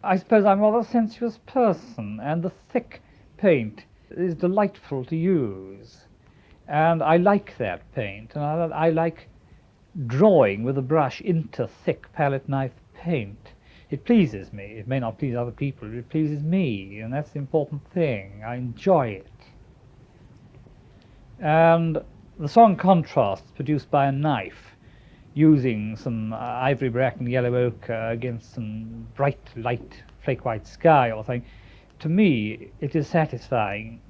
I suppose I'm a rather sensuous person, and the thick paint is delightful to use. And I like that paint, and I like drawing with a brush into thick palette knife paint. It pleases me. It may not please other people, but it pleases me, and that's the important thing. I enjoy it. And the strong contrasts produced by a knife, using some ivory black and yellow ochre against some bright, light, flake white sky or something, to me, it is satisfying.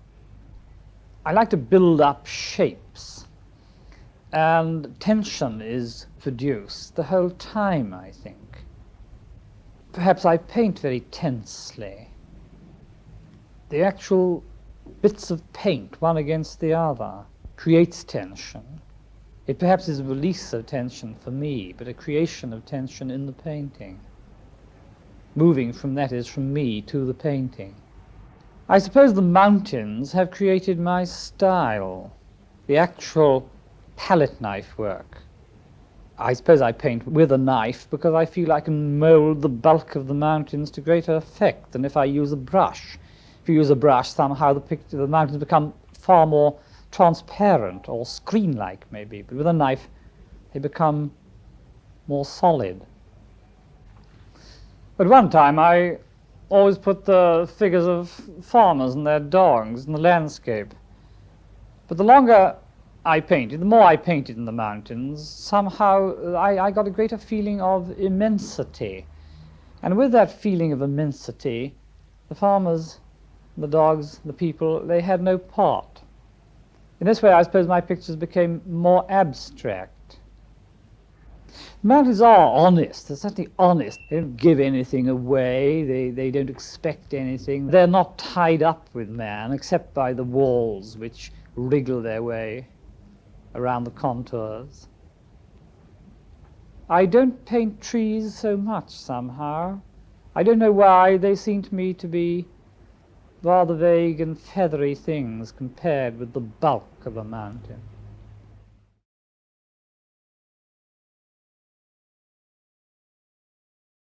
I like to build up shapes, and tension is produced the whole time, I think. Perhaps I paint very tensely. The actual bits of paint, one against the other, creates tension. It perhaps is a release of tension for me, but a creation of tension in the painting. Moving from, that is, from me to the painting. I suppose the mountains have created my style, the actual palette knife work. I suppose I paint with a knife because I feel I can mold the bulk of the mountains to greater effect than if I use a brush. If you use a brush, somehow the mountains become far more transparent or screen-like, maybe, but with a knife they become more solid. At one time I always put the figures of farmers and their dogs in the landscape, but the longer I painted, the more I painted in the mountains, somehow I got a greater feeling of immensity, and with that feeling of immensity, the farmers, the dogs, the people, they had no part. In this way, I suppose my pictures became more abstract. The mountains are honest. They're certainly honest. They don't give anything away. They don't expect anything. They're not tied up with man, except by the walls which wriggle their way around the contours. I don't paint trees so much, somehow. I don't know why. They seem to me to be rather vague and feathery things compared with the bulk of a mountain.